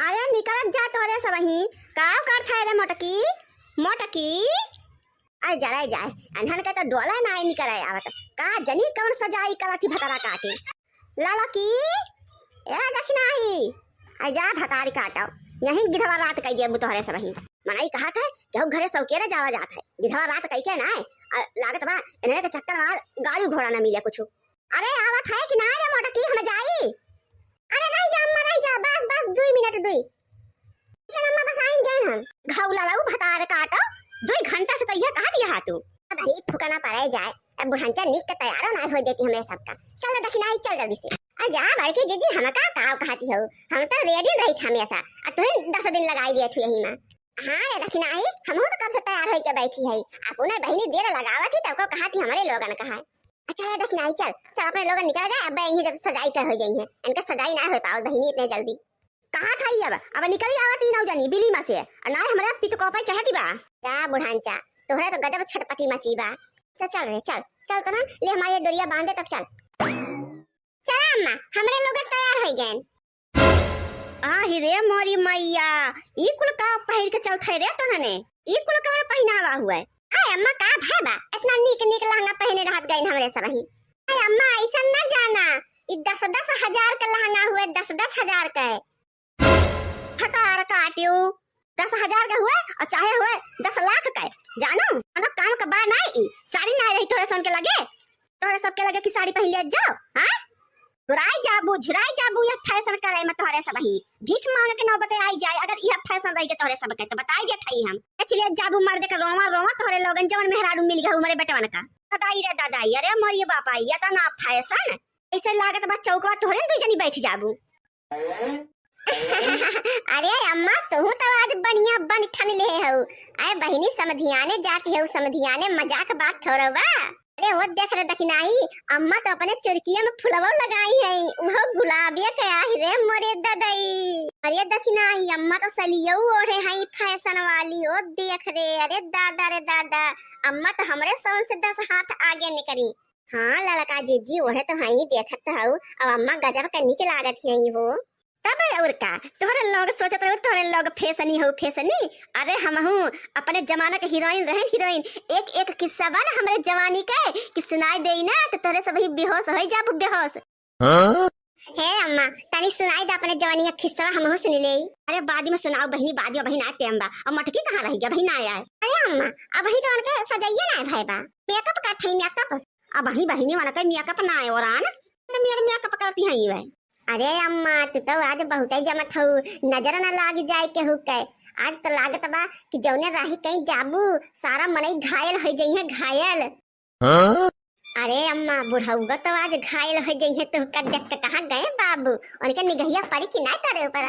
अरे निकल जा तोरे सब ही का कर था रे मोटकी मोटकी आ जरा जाए अनहन के तो डोला ना निकल आवत का जनी कौन सजाई करती भतारा काटे लाला की ए दखना ही आ जा भतारी काटो यहीं गिधवा रात कई देबू तोहरे सब ही मनाई कहा था केहू घरे सौकेरे जावा जात है गिधवा रात कई के ना लागत बा इन्हें के चक्कर में गाड़ी घोड़ा ना मिले कुछ। अरे आवत है कि ना रे मोटकी हम जाई। अरे नहीं जा अम्मा नहीं जा बस बस 2 मिनट दुई अम्मा बस आएंगे हम घाव लाऊ भतार काटो 2 घंटा से तो ये कहा दिया तू भाई फुकाना पड़े जाए अब बुढ़ांचा निक के तैयार ना हो देती हमें सबका चल दखिनाई चल जल्दी से आ जा बड़की जीजी हम का काव कहती हो हम तो रेडी रही थे हमेशा आ तू 10 दिन लगाई दिए थी यही में। हां रे दखिनाई हम तो कब से तैयार होई के बैठी है अपने बहनी देर लगावत थी तब को कहा थी हमारे लोगन कहा। अच्छा है दखिनाई चल चल अपने लोगन निकल गए अब यही जब सजाई कर हो जाएंगे इनका सजाई ना हो पाओ बहनी इतने जल्दी कहा था ये अब निकली आवत ही ना जानी बिली में से ना हमारा पित को पे चढ़ती बा जा बुढ़ांचा तोहरा तो गजब छटपटी मची बा चल रे चल चल तो ना ले हमारे डोरिया बांध दे तब चल चल अम्मा हमरे लोग तैयार हो गए। आ ही रे मोरी मैया ई कुल का पहिर के चल थे रे तोहने ई कुल का पहनावा हुआ है। अरे अम्मा का भाई बा इतना नीक नीक लहंगा पहने रहत गई हमरे सब ही। अरे अम्मा ऐसा ना जाना ई 10-10 हजार का लहंगा हुए 10-10 हजार का है हकार काटियो 10 हजार का हुए और चाहे हुए 10 लाख का जानो हम काम का बार नहीं साड़ी ना रही थोड़े सन के लगे तोरे सब के लगे कि साड़ी पहन ले जाओ। हां बुराई जाबू झुराई जाबू ये फैशन करे मत तोरे सब ही भीख मांग के नौबते आई जाए अगर ये फैशन रही के तोरे सब के तो बताई दे थई हम चले जाबू मर दे के रोवा रोवा तोरे लोगन जवन मेहरारू मिल गए हमारे बेटवन का दादाई रे दादाई अरे मोरी बापा ये तो ना फैशन ऐसे लागत बा चौकवा तोरे दू जनी बैठ जाबू। अरे अम्मा तू तो आज बढ़िया बन ठन ले हो अरे बहनी समधियाने जाती है समधियाने मजाक बात थोड़ा बा। अरे वो देख रे दखिनाई अम्मा तो अपने चुरकिया में फुलवा लगाई है वो गुलाबिया कया है रे मोरे ददाई। अरे दखिनाई अम्मा तो सलियो ओढ़े है फैशन वाली ओ देख रे अरे दादा अम्मा तो हमरे 100 से 10 हाथ आगे निकली। हाँ ललका जीजी ओढ़े तो है ही देखत हूं अब अम्मा गजब करनी के लागत है वो तब और का तोहरे लोग सोचत रहो तोहरे लोग फैशनी हो फैशनी। अरे हम हूं अपने जमाना के हीरोइन रहे हीरोइन एक एक किस्सा बा ना हमरे जवानी के कि सुनाई देई ना तो तोरे सब ही बेहोश हो जाबू बेहोश। हे अम्मा तनी सुनाई दे अपने जवानी का किस्सा हम हो सुन ले। अरे बाद में सुनाओ बहनी बाद में बहना टाइम बा अब मटकी कहां रही गया बहना आया है। अरे अम्मा अब वही तो उनके सजाइए ना भाई बा मेकअप का थई मेकअप अब वही बहनी वाला का मेकअप ना आए और आन तो मेरा मेकअप करती है ये। अरे अम्मा तू तो आज बहुत ही जमत हो नजर न लाग जाए के हो के आज तो लागत बा कि जौने राही कहीं जाबू सारा मनई घायल हो जाई है घायल। अरे अम्मा बुढ़ाऊगा तो आज घायल हो जाई है तो कर देख के कहां गए बाबू उनके निगहिया पड़ी कि ना तारे ऊपर।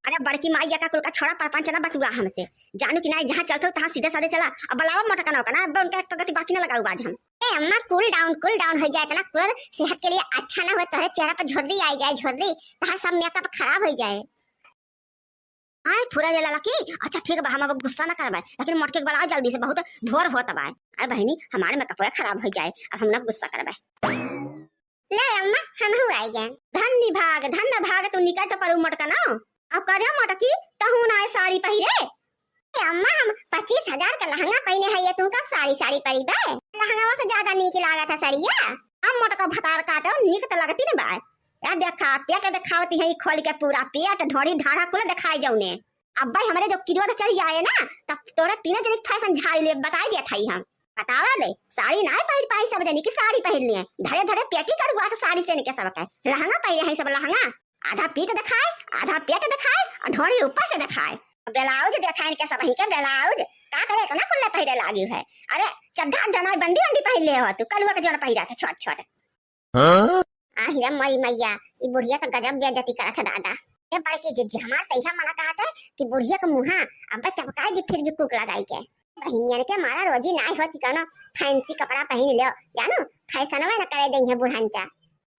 अरे बड़की माईया का कुल का छोड़ा परपंच ना बतुआ हमसे जानू कि ना जहां चलतो तहां सीधे साधे चला अब बलावा मोटका ना होगा ना अब उनका एक गति बाकी ना लगाऊ आज हम। ए अम्मा कूल डाउन हो जाए ना पूरा सेहत के लिए अच्छा ना हो तोरे चेहरा पर झुर्री आ जाए झुर्री तहां सब मेकअप खराब हो जाए। आए फुरा रे लाला की अच्छा ठीक बा हम अब गुस्सा ना करबे लेकिन मोटके के बलाओ जल्दी से बहुत भोर होत बा। अरे बहनी हमारे मेकअप खराब हो जाए अब हम ना गुस्सा करबे। ले अम्मा हम हो आई गए धन्य भाग तू निकल तो पर मोटका ना अब करे मोटकी तहु ना साड़ी पहिरे। अम्मा हम 25,000 का लहंगा पहने है ये तुमका साड़ी परी बे लहंगा से ज्यादा नीक लागत है साड़िया। अब मोटका भतार काटो नीक तो लगती ना बा या देखा पेट दिखावती है खोल के पूरा पेट ढोड़ी ढाढ़ा कुल दिखाई जाउने। अब भाई हमारे जो किलो तो चढ़ आए ना तब तोरे तीनों जने फैशन झाड़ ले बताई दिया था हम बतावा ले साड़ी ना पहन पाई सब जनी की साड़ी पहन लिए धरे पेटी कड़वा तो साड़ी से निके सब का लहंगा पहने है सब लहंगा आधा पीठ दिखाए आधा पेट दिखाए और ढोड़ी ऊपर से दिखाए ब्लाउज दिखाए के सब ही के ब्लाउज का करे तो ना कुल्ले पहरे लागी है। अरे चड्ढा डनाई बंडी पहन ले हो तू कलुआ के जोन पहिरा था छोट आ हिरा मई मैया ई बुढ़िया तो गजब बेइज्जती करत है दादा। ए बड़की जिज्जी हमार तैहा मना कहा था कि बुढ़िया का मुंहा अब चपकाई दी फिर भी कुक लगाई के बहनियन के मारा रोजी नाई होती कनो फैंसी कपड़ा पहन ले जानो फैशन में ना करे दे है बुढ़ांचा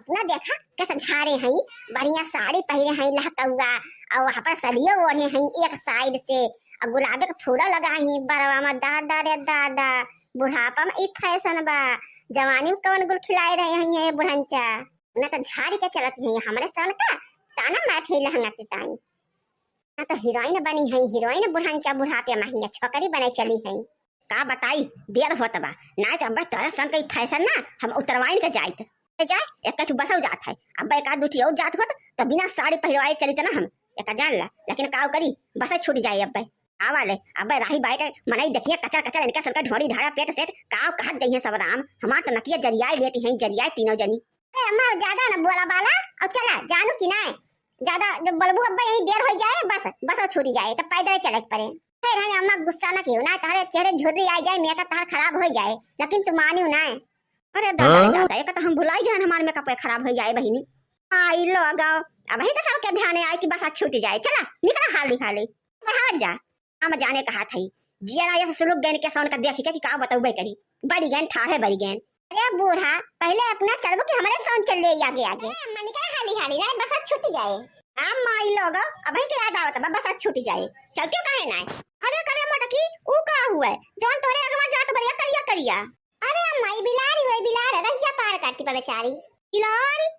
अपना देखा कैसे झारे हैं बढ़िया साड़ी पहने हैं लहकौआ और वहां पर सलियो ओढ़े हैं एक साइड से और गुलाबे का फूला लगाई बरवा में दादा रे दादा बुढ़ापा में एक फैशन बा जवानी में कौन गुल खिलाए रहे हैं ये बुढ़ंचा ना तो झाड़ी के चलत है हमारे सन का ताना मार थे लहंगा के ताई ना हीरोइन बनी है, हीरोइन बुढ़ांचा बुढ़ाते महिया छोकरी बने चली है। का बताई देर होत बा ना तो अब तोरा सन कई फैशन ना हम उतरवाइन के जाइत जाए एक कछु बसौ जात है। अब एक आध दूठी और जात होत तो बिना साड़ी पहरवाए चली ना हम एक जान ला, लेकिन काव करी बस छूट जाए। अब आवाले अब राही बाइट मनाई देखिए कचर कचर इनका सबका ढोरी ढाड़ा पेट सेट काव कहत जइए सब राम हमार तो नकिया जरियाए लेती हैं जरियाए तीनों जनी। अरे अम्मा ज्यादा ना बोला बाला और चला जानू कि ना ज्यादा जब बलबू अब्बा यही देर हो जाए बस बस छूट जाए तो पैदल चले पड़े। फिर है अम्मा गुस्सा ना क्यों ना तारे चेहरे झुर्री आ जाए मेकअप तार खराब हो जाए, लेकिन तुम मानियो ना। अरे दादा एक तो हम भुलाई गए हमारे मेकअप खराब हो जाए बहिनी। आई लो गाओ अब ही तो सबके ध्यान आए कि बस छूट जाए। चला निकला हाली हाली बढ़ा जा हम जाने का हाथ है जिया ये सुलूक गन के सोन का देखी के कि का बताऊबे करी बड़ी गन ठाड़े बड़ी गन। अरे बूढ़ा पहले अपना चलबो कि हमारे सोन चल ले आगे आगे अम्मा निकला हाली हाली ना बस छूट जाए। हम माई लोग अब ही के याद आवत बस छूट जाए चलते काहे ना। अरे करे मटकी ऊ का हुआ जोन तोरे अगवा जात बरिया करिया करिया। अरे माई बिलारी होय बिलार रहिया पार काटती बा बेचारी बिलारी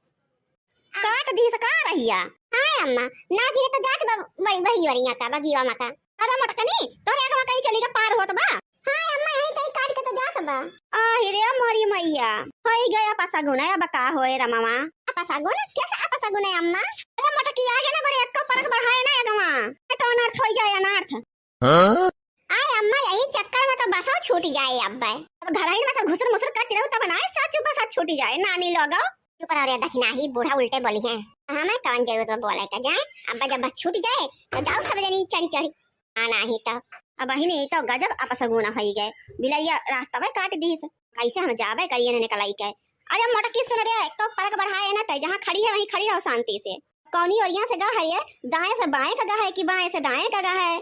काट दी सका रहिया। हां अम्मा ना गिरे तो जात वही वही वरिया का बगिया माता। अरे मटकनी तोरे अगवा कहीं चली का पार होत बा। हां अम्मा यही कहीं काट के तो जात बा। आ हिरे मोरी मैया होई गया पसागुन है अब का होए रमावा पसागुन कैसे पसागुन है अम्मा। अरे मटकी आगे ना बड़े एक फर्क बढ़ाए ना अगवा तो अनर्थ हो जाए अनर्थ। हां आय अम्मा यही चक्कर में तो बसा छूट जाए। अब घर ही में सब घुसर मुसर करते रहो तब ना सच बस छूट जाए नानी लोग चुप रहो रे दखना ही बूढ़ा उल्टे बोली है हमें कौन जरूरत है बोले का जाए। अब जब बस छूट जाए तो जाओ सब जनी चढ़ी चढ़ी आना ही तो अब ही नहीं तो गजब अपसगुना हो गए बिलैया रास्ता में काट दी कैसे हम जाबे करिए ने निकलाई के। अरे मोटकी सुन रे तो फर्क बढ़ाए ना तो जहां खड़ी है वहीं खड़ी रहो शांति से। कौनी ओरिया से गा है ये दाएं से बाएं का गा है कि बाएं से दाएं का गा है।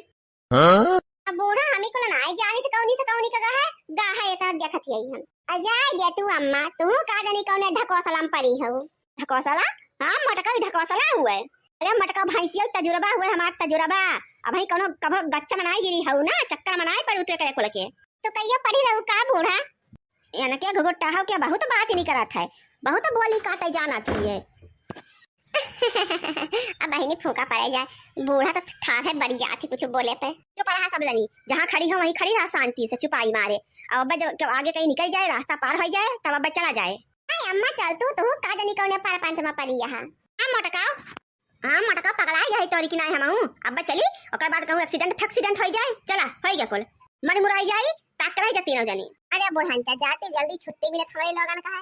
हां अब बूढ़ा हमी को ना आई जानी तो कौनी से कौनी का गा है ऐसा देखत यही हम अजाए गे तू अम्मा तू का जानी कौने ढकोसलाम परी हो। ढकोसला हां मटका भी ढकोसला हुआ। अरे मटका भैंसिया तजुर्बा हुआ हमार तजुर्बा अब ही कोनो कब बच्चा मनाई गिरी हऊ ना चक्कर मनाई पर उतरे करे खोल के तो कहियो पड़ी रहू का बूढ़ा यानी के घुगुट्टा हो के बहुत बात ही नहीं करत है बहुत बोली काटे जाना थी। अब बहिनी फूका पड़े जाए बूढ़ा तो ठार है बड़ी जाती कुछ बोले पे जो पढ़ा सब जनी जहाँ खड़ी हो वहीं खड़ी रहा शांति से चुपाई मारे। अब जब आगे कहीं निकल जाए रास्ता पार हो जाए तब अब चला जाए। अम्मा चल तू का जनी कौने पार पांचमा पड़ी यहाँ। हां मटका पकड़ा जाए तोरी की नहीं हमहू अब चली ओकर बाद कहूं एक्सीडेंट हो जाए चला हो गया कुल मर मुराई जाई ताक कराई जाती न जानी। अरे बुढ़ांचा जाती जल्दी छुट्टी भी थोड़े लोगन का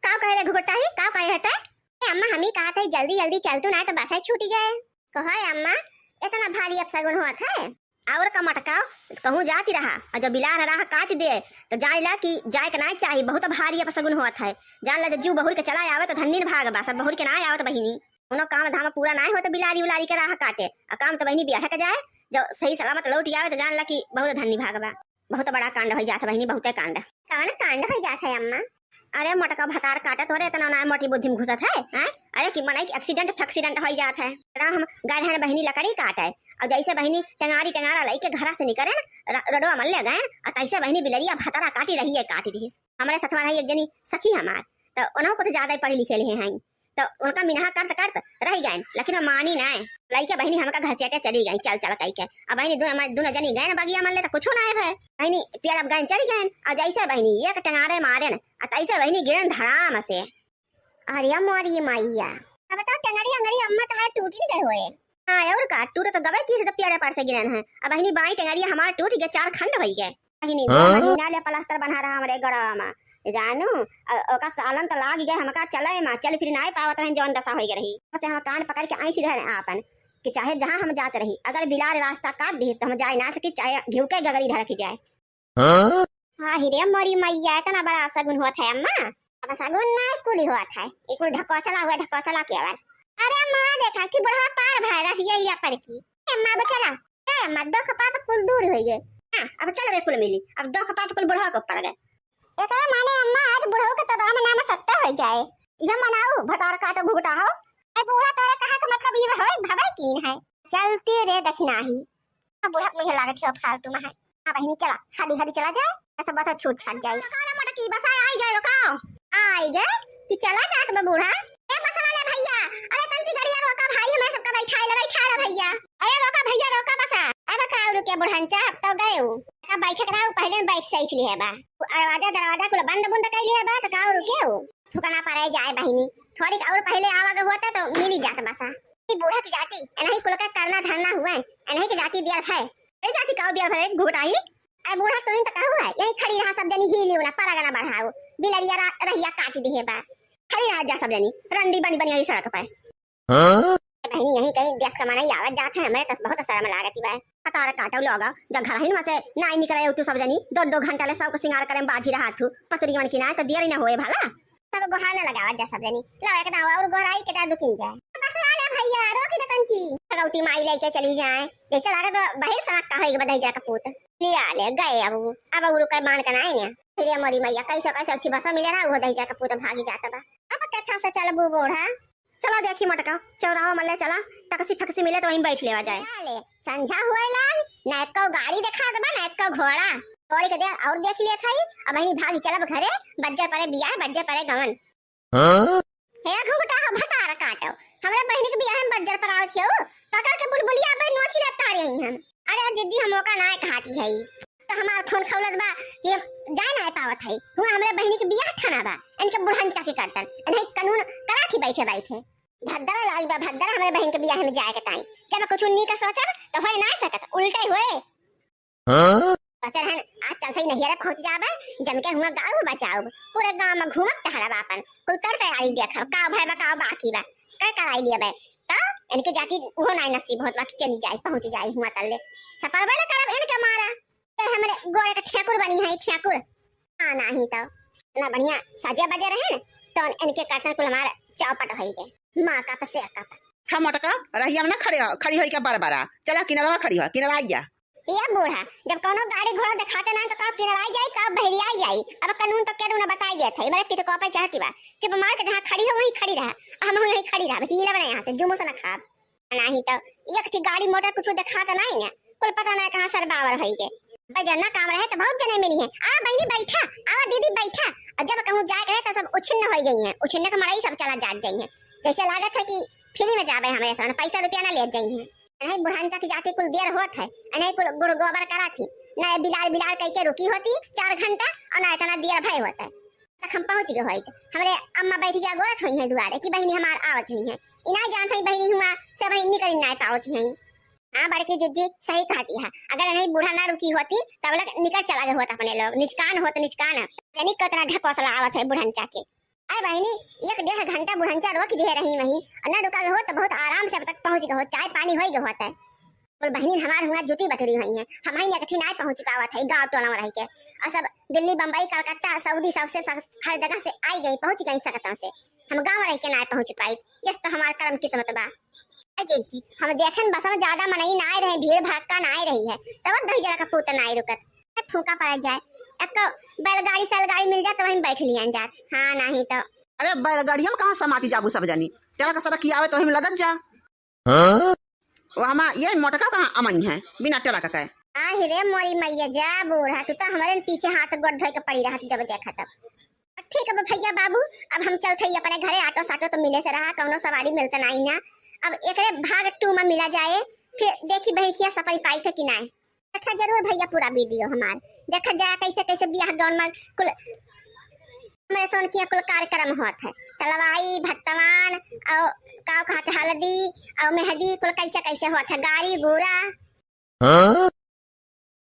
कहे रे घुगुट्टा ही का कहे है अम्मा हम ही कहा था जल्दी जल्दी चल तू ना तो बस छूट जाए। कहा अम्मा इतना भारी अपशगुन हुआ था और का मटका कहूं जाती रहा और जब बिलार रहा काट दे तो जाए ला कि जाए के नहीं चाहिए बहुत भारी अपशगुन हुआ था। जान ला जू बहुर के चला आवे तो धन्नी भाग बा सब बहुर के ना आवत बहिनी उनो काम धाम पूरा ना हो तो बिलारी उलारी के राह काटे और काम तो बहिनी ब्याह के जाए जो सही सलामत लौट आवे तो जान ला कि बहुत धन्नी भाग बा बहुत बड़ा कांड हो जाता बहिनी बहुत कांड कौन कांड हो जाता है अम्मा। अरे मटका भतार काटत हो रे इतना ना मोटी बुद्धि में घुसत है हैं। अरे कि मनाई एक्सीडेंट हो जाता है इतना हम गए हैं बहिनी लकड़ी काटे और जैसे बहिनी टंगारी टंगारा लेके घर से निकले ना रडवा मल्ले गए और तैसे बहिनी बिलरिया भतारा काटी रही है काटी रही हमारे साथ रही एक जनी सखी हमार तो उन्होंने कुछ ज्यादा पढ़ी लिखे हैं तो उनका मिनहा करत रह गए लेकिन मानी ना लड़के बहनी हमका घर से चली गई चल चल कही के अब बहनी दोनों जनी गए ना बगिया मन ले तो कुछ ना है बहनी पेड़ अब गए चढ़ गए और जैसे बहनी एक टंगारे मारे न तैसे बहनी गिरन धड़ाम से। अरे मोरी मैया अब तो टंगारी अंगरी अम्मा तारे टूटी नहीं गए होए। हां और का टूटे तो गवे की तो पेड़ पर से गिरन है अब बहनी बाई टंगारी हमारा टूट गए 4 खंड हो गए बहनी 2 महीना ले प्लास्टर बना रहा हमारे गड़ा में जानू ओका सालन तो लाग गए हमका चले मा चल फिर नहीं पावत रहे जौन दशा हो रही बस हम कान पकड़ के ऐठ रहे आपन कि चाहे जहां हम जाते रही अगर बिलार रास्ता काट दी तो हम जाए ना सके चाहे घिउ के गगरी धर के जाए। हां हिरे मोरी मैया इतना बड़ा सगुन हुआ था अम्मा अब सगुन ना कुली हुआ था एक ढकोसला के आवाज। अरे मां देखा कि बड़ा पार भाई रही है या पर की अम्मा बचला अम्मा दो खपाप कुल दूर हो गए। हां अब चल रे कुल मिली अब दो खपाप कुल बढ़ा को पड़ गए एक माने अम्मा आज बुढ़ऊ के तो राम नाम सत्य हो जाए ये मनाऊ भतार काटो घुगटा हो ए बूढ़ा तोरे कहा का मतलब ये है भवे कीन है चलते रे दक्षिणा ही अब बूढ़ा मुझे लागत है फालतू में है। हां बहनी चला हडी हडी चला जाए ऐसा बात छूट छाट जाए काला मटकी बस आई गए रुकाओ आई गए कि चला जात बे बूढ़ा ए बस वाले भैया अरे कंची गाड़ी रोका भाई हमें सबका बैठा ले भैया अरे रोका भैया भैया बुढ़ंचा अब तो गए हो का बैठक रहा पहले बैठ सही ली है बा दरवाजा दरवाजा कुल बंद बंद कर लिया बा तो का रुके हो ठुकाना पड़े जाए बहिनी थोड़ी और पहले आवाग होता तो मिल ही जाता बसा बूढ़ा की जाति नहीं कुल का करना धरना हुआ है नहीं की जाति दिया है ए जाति का दिया है घुटाई ए बूढ़ा तो इन तक हुआ यही खड़ी रहा सब जनी हिली ना परगना बढ़ाओ बिलरिया रहिया काटी दी है बा खड़ी रहा जा सब जनी रंडी बनी बनी यही सड़क पे बहनी यही कहीं देश कमाना ही आवत जात है हमारे तस बहुत शर्म लागती बा तारा काटो लोगा जब घर ही में से नाई निकले तू सब जनी 2-2 घंटा ले सब को सिंगार करे बाजी रहा तू पतरी मन की ना तो देरी ना होए भला सब गोहाना लगावत जा सब जनी लावे के दावा और गोराई के दार रुकिन जाए बस वाले भैया रोकी तो कंची सगौती माई लेके चली जाए जैसे लागे तो बाहर सड़क का होएगा बधाई जा का पूत लिया ले गए अब उरु के मान के नाई ने फिर हमारी मैया कैसे कैसे अच्छी भाषा मिले रहा वो दही जा का पूत भागी जाता बा अब कथा से चल बूढ़ा चलो देखी मटका चौराहा मल्ले चला टकसी फकसी मिले तो वहीं बैठ लेवा जाए संझा हुए लाई ना को गाड़ी दिखा दबा ना को घोड़ा घोड़ी के दे और देख लिया खाई अब वहीं भागी चलब घरे बज्जर परे बियाह बज्जर परे गवन हे घुंघटा हो भतार काटो हमरा बहिनी के बियाह में बज्जर पर आवत हो पकड़ के बुलबुलिया पे नोची रहता रही हम अरे जिद्दी हम मौका ना खाती है तो हमार खून खौलत बा कि जा ना पावत है हुआ हमरा बहिनी के बियाह ठाना बा इनके बुढ़ान चाकी करतन नहीं कानून करा थी बैठे बैठे भद्दर लाग बा भद्दर हमारे बहन के बियाह में जाए के टाइम जब कुछ उन्नी का सोचब तो होए ना सकत उल्टे हुए बचर हन आज चल सही नहीं रे पहुंच जाबे जम के हुआ गांव बचाओ पूरे गांव में घूमत टहरा बापन कुल कर तैयारी देखो का भाई बा का बाकी बा काय कराई लिया बे तो इनके जाति वो ना नसीब होत बा चली जाए पहुंच जाए हुआ तल्ले सफर बे ना करब इनके मारा ते हमरे गोड़े का ठेकुर बनी है ठेकुर हां नहीं तो ना बढ़िया साजे बजे रहे तो इनके काटन कुल हमारा चौपट होई गए मां का पसे का छा मटका रहिया में ना खड़ी होई के बार-बार चला किनारा खड़ी हो किनारा आ जा ये बूढ़ा जब कोनो गाड़ी घोड़ा दिखाते ना तो कब किनारा जाई कब बहरिया जाई अब कानून तो केडू ना बताई गया था मेरे पिता को पे चाहती बा चुप मार के जहां खड़ी हो वहीं खड़ी रहा हम यहीं खड़ी रहा ही लेवे यहां से जुमो से ना खा नहीं तो एक ठी गाड़ी मोटर कुछ दिखाता नहीं ना कुल पता ना कहां सर बावर होई के बजरना काम रहे तो बहुत जने मिली है आ बहनी बैठा आ दीदी बैठा और जब कहूं जाए करे तो सब उछिन्न हो जाई है उछिन्न के मराई सब चला जात जाई है जैसे लागत है कि फ्री में जाबे हमरे सन पैसा रुपया ना ले जाई है नहीं बुढ़ानचा की जाती कुल देर होत है नहीं कुल गुड़ गोबर करा थी ना बिलार बिलार कह के रुकी होती 4 घंटा और ना इतना देर भय होता है तक हम पहुंच गए होई हमरे अम्मा बैठ के गोरत होई है दुआरे कि बहनी हमार आवत हुई है इना जानत है बहनी हुआ से बहनी निकल ना पावत है हां बड़की जिज्जी सही कहती है अगर नहीं बूढ़ा ना रुकी होती तब लग निकल चला गए होता अपने लोग निचकान होत निचकान यानी कितना ढकोसला आवत है बुढ़ानचा के अरे बहनी 1-1.5 घंटा बुढ़ानचा रोक दे रही वही और ना रुका हो तो बहुत आराम से अब तक पहुंच गए हो चाय पानी होई गए होता है और बहनी हमार हुआ जुटी बटरी हुई है हम ही नकठी ना पहुंच पावत है गांव टोला में रह के और सब दिल्ली बम्बई कलकत्ता सऊदी सबसे हर जगह से आई गई पहुंच गई सकता से हम गांव रह के ना पहुंच पाई यस तो हमार कर्म किस्मत बा अजय जी हम देखन बस में ज्यादा मनई ना रहे भीड़ भड़का ना रही है तब दही जरा का पूत ना रुकत फूका पड़ जाए एक तो बैलगाड़ी सलगाड़ी मिल जाए तो वहीं बैठ लिया जा हां नहीं तो अरे बैलगाड़िया में कहां समाती जाबू सब जानी तेरा का सड़क आवे तो हम लगन जा हां वो हमा ये मोटका कहां अमई है बिना टेला का कहे आ रे मोरी मैया जा बूढ़ा तू तो हमारे पीछे हाथ गोड़ धोए के पड़ी रहा तू जब देखा तब ठीक है भैया बाबू अब हम चलते ही अपने घरे ऑटो साटो तो मिले से रहा कौनो सवारी मिलता नहीं ना अब एकरे भाग 2 में मिला जाए फिर देखी बहकिया सफाई पाई थे कि नहीं देखा जरूर भैया पूरा वीडियो हमार देखा जाए कैसे कैसे बियाह गाउन में कुल हमारे सोन किया कुल कार्यक्रम होत है तलवाई भत्तवान और काव खाते हल्दी और मेहंदी कुल कैसे कैसे होत है गाड़ी घोड़ा